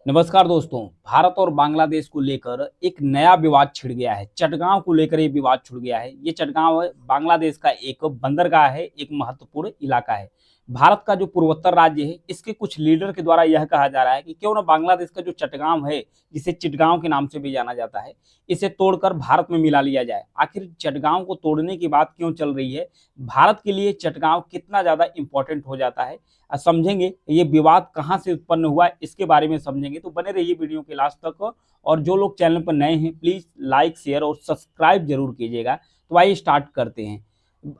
नमस्कार दोस्तों। भारत और बांग्लादेश को लेकर एक नया विवाद छिड़ गया है। चटगांव को लेकर ये विवाद छिड़ गया है। ये चटगांव बांग्लादेश का एक बंदरगाह है, एक महत्वपूर्ण इलाका है। भारत का जो पूर्वोत्तर राज्य है, इसके कुछ लीडर के द्वारा यह कहा जा रहा है कि क्यों ना बांग्लादेश का जो चटगांव है, जिसे चिटगांव के नाम से भी जाना जाता है, इसे तोड़कर भारत में मिला लिया जाए। आखिर चटगांव को तोड़ने की बात क्यों चल रही है, भारत के लिए चटगांव कितना ज्यादा इंपॉर्टेंट हो जाता है, समझेंगे। ये विवाद कहाँ से उत्पन्न हुआ, इसके बारे में समझेंगे। तो बने रहिए वीडियो के लास्ट तक। और जो लोग चैनल पर नए हैं, प्लीज लाइक, शेयर और सब्सक्राइब जरूर कीजिएगा। तो आइए स्टार्ट करते हैं।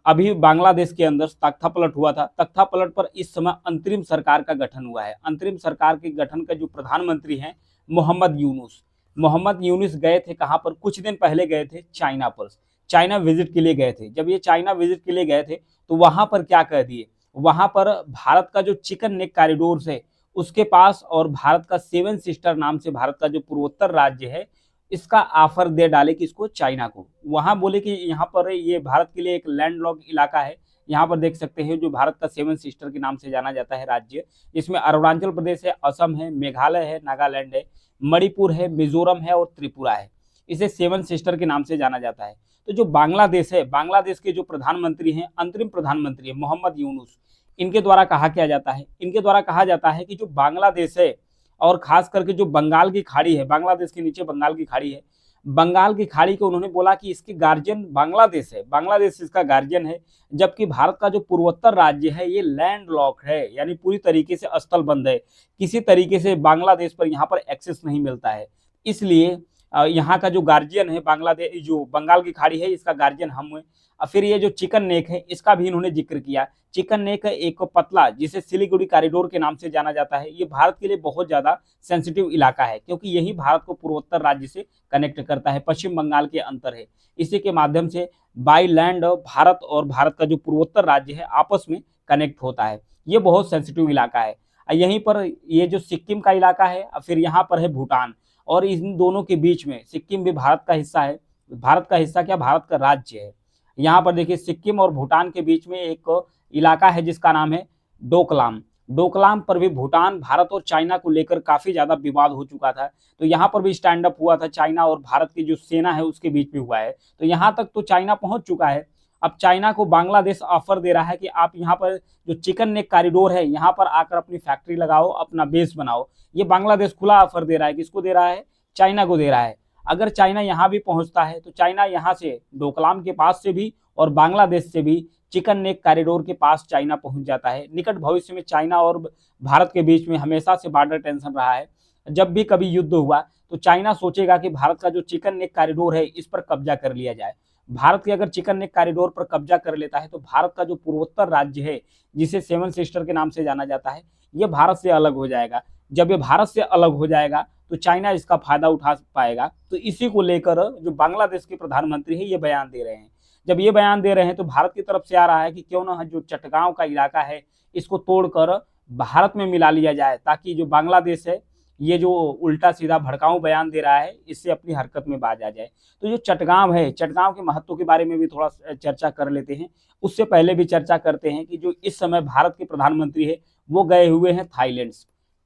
अभी बांग्लादेश के अंदर तख्ता पलट हुआ था। तख्ता पलट पर इस समय अंतरिम सरकार का गठन हुआ है। अंतरिम सरकार के गठन का जो प्रधानमंत्री हैं, मोहम्मद यूनुस। मोहम्मद यूनुस गए थे कहाँ पर, कुछ दिन पहले गए थे चाइना पर। चाइना विजिट के लिए गए थे। जब ये चाइना विजिट के लिए गए थे तो वहां पर क्या कह दिए, वहां पर भारत का जो चिकन नेक कॉरिडोर है उसके पास, और भारत का सेवन सिस्टर नाम से भारत का जो पूर्वोत्तर राज्य है, इसका ऑफर दे डाले किसको, चाइना को। वहां बोले कि यहाँ पर ये भारत के लिए एक लैंडलॉक इलाका है। यहाँ पर देख सकते हैं जो भारत का सेवन सिस्टर के नाम से जाना जाता है राज्य, इसमें अरुणाचल प्रदेश है, असम है, मेघालय है, नागालैंड है, मणिपुर है, मिजोरम है और त्रिपुरा है। इसे सेवन सिस्टर के नाम से जाना जाता है। तो जो बांग्लादेश है, बांग्लादेश के जो प्रधानमंत्री हैं, अंतरिम प्रधानमंत्री है मोहम्मद यूनुस, इनके द्वारा कहा क्या जाता है, इनके द्वारा कहा जाता है कि जो बांग्लादेश है, और खास करके जो बंगाल की खाड़ी है, बांग्लादेश के नीचे बंगाल की खाड़ी है, बंगाल की खाड़ी को उन्होंने बोला कि इसके गार्जियन बांग्लादेश है, बांग्लादेश इसका गार्जियन है। जबकि भारत का जो पूर्वोत्तर राज्य है ये लैंड लॉक है, यानी पूरी तरीके से स्थलबंद है। किसी तरीके से बांग्लादेश पर यहाँ पर एक्सेस नहीं मिलता है। इसलिए यहाँ का जो गार्जियन है बांग्लादेश, जो बंगाल की खाड़ी है, इसका गार्जियन हम हैं। फिर ये जो चिकन नेक है, इसका भी इन्होंने जिक्र किया। चिकन नेक एक पतला, जिसे सिलीगुड़ी कॉरिडोर के नाम से जाना जाता है, ये भारत के लिए बहुत ज्यादा सेंसिटिव इलाका है, क्योंकि यही भारत को पूर्वोत्तर राज्य से कनेक्ट करता है। पश्चिम बंगाल के अंतर है, इसी के माध्यम से बाई लैंड भारत और भारत का जो पूर्वोत्तर राज्य है आपस में कनेक्ट होता है। ये बहुत सेंसिटिव इलाका है। यहीं पर ये जो सिक्किम का इलाका है, फिर यहाँ पर है भूटान, और इन दोनों के बीच में सिक्किम भी भारत का हिस्सा है। भारत का हिस्सा क्या, भारत का राज्य है। यहाँ पर देखिए सिक्किम और भूटान के बीच में एक इलाका है जिसका नाम है डोकलाम। डोकलाम पर भी भूटान, भारत और चाइना को लेकर काफी ज्यादा विवाद हो चुका था। तो यहाँ पर भी स्टैंड अप हुआ था, चाइना और भारत की जो सेना है उसके बीच में हुआ है। तो यहाँ तक तो चाइना पहुंच चुका है। अब चाइना को बांग्लादेश ऑफर दे रहा है कि आप यहाँ पर जो चिकन नेक कॉरिडोर है, यहाँ पर आकर अपनी फैक्ट्री लगाओ, अपना बेस बनाओ। ये बांग्लादेश खुला ऑफर दे रहा है। किसको दे रहा है, चाइना को दे रहा है। अगर चाइना यहाँ भी पहुंचता है तो चाइना यहाँ से डोकलाम के पास से भी और बांग्लादेश से भी चिकन नेक कॉरिडोर के पास चाइना पहुंच जाता है। निकट भविष्य में चाइना और भारत के बीच में हमेशा से बॉर्डर टेंशन रहा है। जब भी कभी युद्ध हुआ तो चाइना सोचेगा कि भारत का जो चिकन नेक कॉरिडोर है इस पर कब्जा कर लिया जाए। भारत के अगर चिकन नेक कॉरिडोर पर कब्जा कर लेता है तो भारत का जो पूर्वोत्तर राज्य है, जिसे सेवन सिस्टर के नाम से जाना जाता है, ये भारत से अलग हो जाएगा। जब ये भारत से अलग हो जाएगा तो चाइना इसका फायदा उठा पाएगा। तो इसी को लेकर जो बांग्लादेश के प्रधानमंत्री है ये बयान दे रहे हैं। जब ये बयान दे रहे हैं तो भारत की तरफ से आ रहा है कि क्यों ना जो चटगांव का इलाका है इसको तोड़कर भारत में मिला लिया जाए, ताकि जो बांग्लादेश है ये जो उल्टा सीधा भड़काऊ बयान दे रहा है इससे अपनी हरकत में बाज आ जाए। तो जो चटगांव है, चटगांव के महत्व के बारे में भी थोड़ा चर्चा कर लेते हैं। उससे पहले भी चर्चा करते हैं कि जो इस समय भारत के प्रधानमंत्री है वो गए हुए हैं थाईलैंड।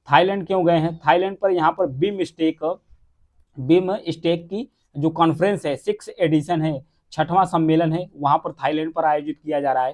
थाईलैंड क्यों गए हैं, थाईलैंड पर यहाँ पर बीम स्टेक की जो कॉन्फ्रेंस है, 6 एडिशन है, 6वां सम्मेलन है, वहां पर थाईलैंड पर आयोजित किया जा रहा है।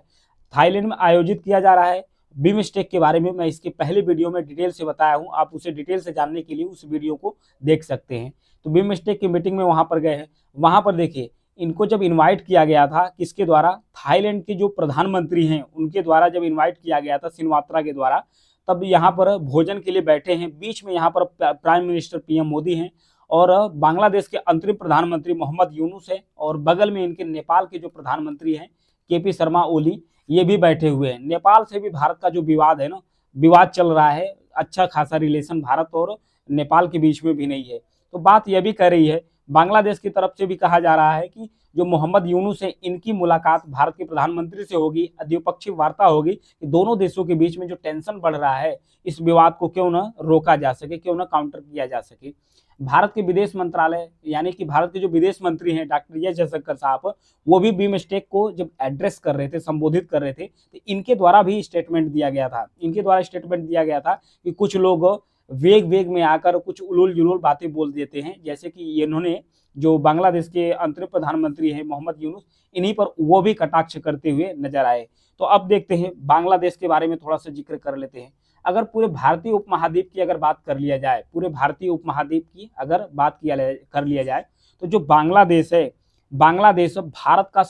थाईलैंड में आयोजित किया जा रहा है। बीमस्टेक के बारे में मैं इसके पहले वीडियो में डिटेल से बताया हूं, आप उसे डिटेल से जानने के लिए उस वीडियो को देख सकते हैं। तो बीमस्टेक की मीटिंग में वहां पर गए हैं। वहां पर देखिए इनको जब इन्वाइट किया गया था, किसके द्वारा, थाईलैंड के जो प्रधानमंत्री हैं उनके द्वारा जब इन्वाइट किया गया था, सिनवात्रा के द्वारा, तब यहाँ पर भोजन के लिए बैठे हैं। बीच में यहाँ पर प्राइम मिनिस्टर पीएम मोदी हैं और बांग्लादेश के अंतरिम प्रधानमंत्री मोहम्मद यूनुस है, और बगल में इनके नेपाल के जो प्रधानमंत्री हैं केपी शर्मा ओली, ये भी बैठे हुए हैं। नेपाल से भी भारत का जो विवाद है ना, विवाद चल रहा है। अच्छा खासा रिलेशन भारत और नेपाल के बीच में भी नहीं है। तो बात यह भी कह रही है, बांग्लादेश की तरफ से भी कहा जा रहा है कि जो मोहम्मद यूनुस है इनकी मुलाकात भारत के प्रधानमंत्री से होगी, द्विपक्षीय वार्ता होगी कि दोनों देशों के बीच में जो टेंशन बढ़ रहा है इस विवाद को क्यों ना रोका जा सके, क्यों ना काउंटर किया जा सके। भारत के विदेश मंत्रालय यानी कि भारत के जो विदेश मंत्री हैं डॉक्टर एस जयशंकर साहब, वो भी बीमस्टेक को जब एड्रेस कर रहे थे, संबोधित कर रहे थे, तो इनके द्वारा भी स्टेटमेंट दिया गया था। इनके द्वारा स्टेटमेंट दिया गया था कि कुछ लोग वेग वेग में आकर कुछ उलूल जुलूल बातें बोल देते हैं, जैसे कि इन्होंने जो बांग्लादेश के अंतरिम प्रधानमंत्री हैं मोहम्मद यूनुस, इन्हीं पर वो भी कटाक्ष करते हुए नजर आए। तो अब देखते हैं बांग्लादेश के बारे में थोड़ा सा जिक्र कर लेते हैं। अगर पूरे भारतीय उपमहाद्वीप की अगर बात कर लिया जाए, पूरे भारतीय उपमहाद्वीप की अगर बात कर लिया जाए, तो जो बांग्लादेश है, बांग्लादेश भारत का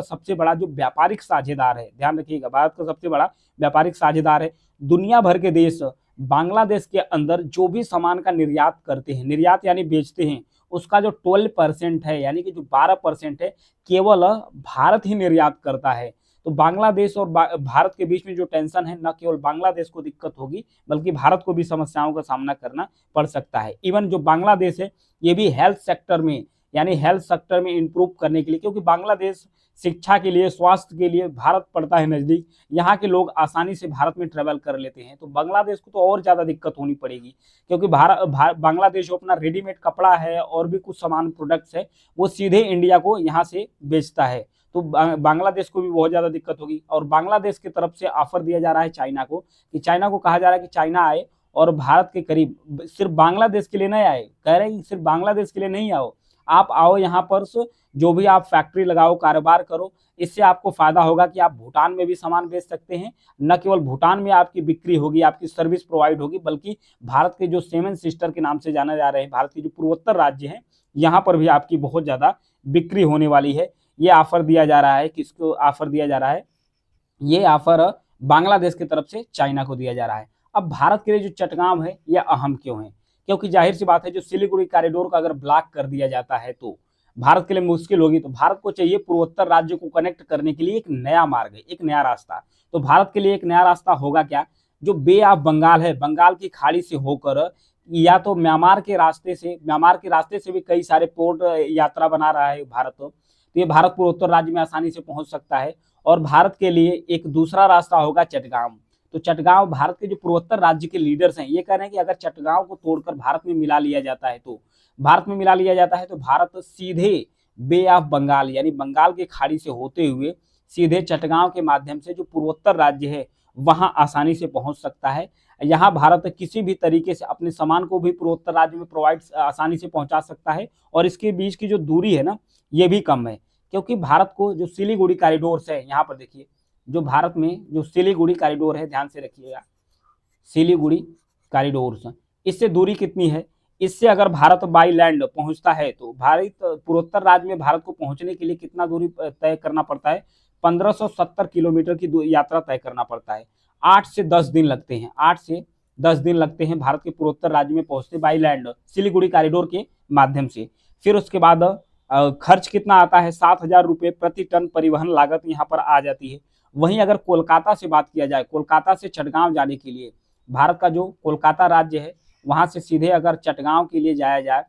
सबसे बड़ा जो व्यापारिक साझेदार है, ध्यान रखिएगा, भारत का सबसे बड़ा व्यापारिक साझेदार है। दुनिया भर के देश बांग्लादेश के अंदर जो भी सामान का निर्यात करते हैं, निर्यात यानी बेचते हैं, उसका जो 12% है, यानी कि जो 12% है, केवल भारत ही निर्यात करता है। तो बांग्लादेश और भारत के बीच में जो टेंशन है, न केवल बांग्लादेश को दिक्कत होगी बल्कि भारत को भी समस्याओं का सामना करना पड़ सकता है। इवन जो बांग्लादेश है, ये भी हेल्थ सेक्टर में, यानी हेल्थ सेक्टर में इंप्रूव करने के लिए, क्योंकि बांग्लादेश शिक्षा के लिए, स्वास्थ्य के लिए भारत पड़ता है नजदीक, यहाँ के लोग आसानी से भारत में ट्रेवल कर लेते हैं। तो बांग्लादेश को तो और ज्यादा दिक्कत होनी पड़ेगी, क्योंकि बांग्लादेश जो अपना रेडीमेड कपड़ा है और भी कुछ सामान प्रोडक्ट्स है, वो सीधे इंडिया को यहाँ से बेचता है। तो बांग्लादेश को भी बहुत ज्यादा दिक्कत होगी। और बांग्लादेश की तरफ से ऑफर दिया जा रहा है चाइना को, कि चाइना को कहा जा रहा है कि चाइना आए और भारत के करीब, सिर्फ बांग्लादेश के लिए नहीं आए, कह रहे हैं सिर्फ बांग्लादेश के लिए नहीं आओ, आप आओ यहाँ पर जो भी आप फैक्ट्री लगाओ, कारोबार करो, इससे आपको फायदा होगा कि आप भूटान में भी सामान बेच सकते हैं। न केवल भूटान में आपकी बिक्री होगी, आपकी सर्विस प्रोवाइड होगी, बल्कि भारत के जो सेवन सिस्टर के नाम से जाने जा रहे हैं, भारत के जो पूर्वोत्तर राज्य हैं, यहाँ पर भी आपकी बहुत ज्यादा बिक्री होने वाली है। ये ऑफर दिया जा रहा है, किसको ऑफर दिया जा रहा है? ये ऑफर बांग्लादेश की तरफ से चाइना को दिया जा रहा है। अब भारत के लिए जो चटगांव है, ये अहम क्यों है? क्योंकि जाहिर सी बात है, जो सिलीगुड़ी कॉरिडोर का अगर ब्लॉक कर दिया जाता है तो भारत के लिए मुश्किल होगी। तो भारत को चाहिए पूर्वोत्तर राज्य को कनेक्ट करने के लिए एक नया मार्ग, एक नया रास्ता। तो भारत के लिए एक नया रास्ता होगा क्या? जो बे ऑफ बंगाल है, बंगाल की खाड़ी से होकर, या तो म्यांमार के रास्ते से भी कई सारे पोर्ट यात्रा बना रहा है भारत। तो ये भारत पूर्वोत्तर राज्य में आसानी से पहुंच सकता है। और भारत के लिए एक दूसरा रास्ता होगा चटगांव। तो चटगांव, भारत के जो पूर्वोत्तर राज्य के लीडर्स हैं, ये कह रहे हैं कि अगर चटगांव को तोड़कर भारत में मिला लिया जाता है तो भारत सीधे बे ऑफ बंगाल, यानी बंगाल की खाड़ी से होते हुए सीधे चटगांव के माध्यम से जो पूर्वोत्तर राज्य है वहां आसानी से पहुंच सकता है। यहाँ भारत किसी भी तरीके से अपने सामान को भी पूर्वोत्तर राज्य में प्रोवाइड आसानी से पहुंचा सकता है। और इसके बीच की जो दूरी है ना, ये भी कम है, क्योंकि भारत को जो सिलीगुड़ी कॉरिडोर है, यहाँ पर देखिए, जो भारत में जो सिलीगुड़ी कॉरिडोर है, ध्यान से रखिएगा, सिलीगुड़ी कॉरिडोर, इससे दूरी कितनी है? इससे अगर भारत बाई लैंड पहुंचता है तो भारत पूर्वोत्तर राज्य में भारत को पहुंचने के लिए कितना दूरी तय करना पड़ता है? 1570 किलोमीटर की यात्रा तय करना पड़ता है। 8 से 10 दिन लगते हैं, 8 से 10 दिन लगते हैं भारत के पूर्वोत्तर राज्य में पहुंचते बाई लैंड सिलीगुड़ी कॉरिडोर के माध्यम से। फिर उसके बाद खर्च कितना आता है? 7,000 रुपये प्रति टन परिवहन लागत यहाँ पर आ जाती है। वहीं अगर कोलकाता से बात किया जाए, कोलकाता से चटगांव जाने के लिए, भारत का जो कोलकाता राज्य है वहां से सीधे अगर चटगांव के लिए जाया जाए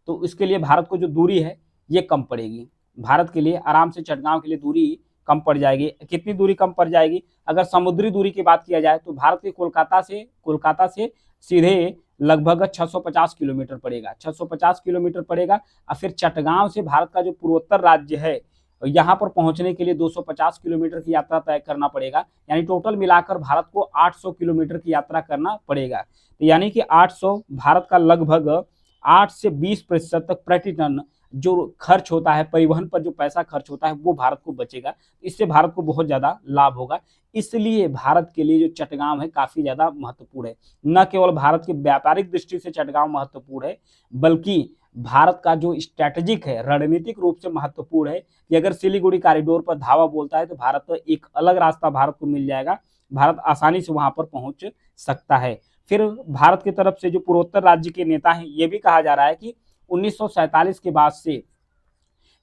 तो इसके लिए भारत को जो दूरी है ये कम पड़ेगी। भारत के लिए आराम से चटगांव के लिए दूरी कम पड़ जाएगी। कितनी दूरी कम पड़ जाएगी? अगर समुद्री दूरी की बात किया जाए तो भारत के कोलकाता से सीधे लगभग 650 किलोमीटर पड़ेगा, 650 किलोमीटर पड़ेगा। और फिर चटगांव से भारत का जो पूर्वोत्तर राज्य है यहाँ पर पहुंचने के लिए 250 किलोमीटर की यात्रा तय करना पड़ेगा। यानी टोटल मिलाकर भारत को 800 किलोमीटर की यात्रा करना पड़ेगा। तो यानी कि 800, भारत का लगभग 8 से 20% तक प्रति टन जो खर्च होता है, परिवहन पर जो पैसा खर्च होता है, वो भारत को बचेगा। इससे भारत को बहुत ज्यादा लाभ होगा। इसलिए भारत के लिए जो चटगांव है काफी ज्यादा महत्वपूर्ण है। न केवल भारत की व्यापारिक दृष्टि से चटगांव महत्वपूर्ण है, बल्कि भारत का जो स्ट्रैटेजिक है, रणनीतिक रूप से महत्वपूर्ण है कि अगर सिलीगुड़ी कॉरिडोर पर धावा बोलता है तो भारत एक अलग रास्ता भारत को मिल जाएगा, भारत आसानी से वहां पर पहुंच सकता है। फिर भारत की तरफ से जो पूर्वोत्तर राज्य के नेता हैं, ये भी कहा जा रहा है कि 1947 के बाद से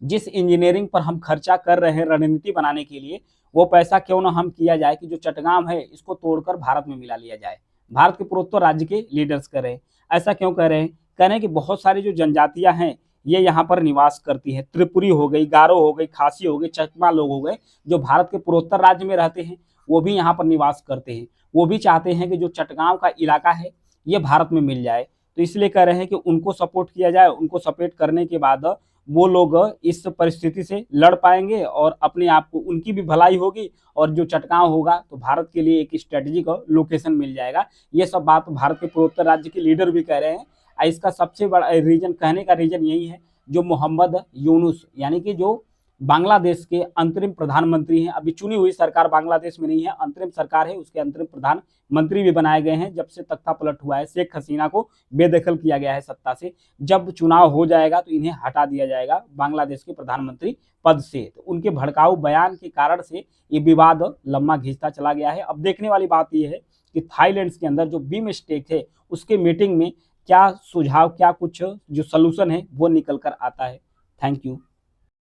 जिस इंजीनियरिंग पर हम खर्चा कर रहे हैं रणनीति बनाने के लिए, वो पैसा क्यों ना हम किया जाए कि जो चटगांव है इसको तोड़कर भारत में मिला लिया जाए। भारत के पूर्वोत्तर राज्य के लीडर्स कर रहे हैं। ऐसा क्यों कह रहे हैं? कह रहे हैं कि बहुत सारी जो जनजातियां हैं ये यहाँ पर निवास करती हैं। त्रिपुरी हो गई, गारो हो गई, खासी हो गई, चकमा लोग हो गए, जो भारत के पूर्वोत्तर राज्य में रहते हैं, वो भी यहाँ पर निवास करते हैं। वो भी चाहते हैं कि जो चटगांव का इलाका है ये भारत में मिल जाए। तो इसलिए कह रहे हैं कि उनको सपोर्ट किया जाए। उनको सपोर्ट करने के बाद वो लोग इस परिस्थिति से लड़ पाएंगे और अपने आप को, उनकी भी भलाई होगी और जो चटगांव होगा तो भारत के लिए एक स्ट्रेटेजिक लोकेशन मिल जाएगा। ये सब बात भारत के पूर्वोत्तर राज्य के लीडर भी कह रहे हैं। इसका सबसे बड़ा रीजन, कहने का रीजन यही है, जो मोहम्मद यूनुस यानी कि जो बांग्लादेश के अंतरिम प्रधानमंत्री हैं, अभी चुनी हुई सरकार बांग्लादेश में नहीं है, अंतरिम सरकार है, उसके अंतरिम प्रधानमंत्री भी बनाए गए हैं। जब से तख्ता पलट हुआ है, शेख हसीना को बेदखल किया गया है सत्ता से, जब चुनाव हो जाएगा तो इन्हें हटा दिया जाएगा बांग्लादेश के प्रधानमंत्री पद से। तो उनके भड़काऊ बयान के कारण से ये विवाद लंबा घिंचता चला गया है। अब देखने वाली बात यह है कि थाईलैंड के अंदर जो बीमस्टेक है उसके मीटिंग में क्या सुझाव, क्या कुछ जो सलूशन है वो निकल कर आता है। Thank you.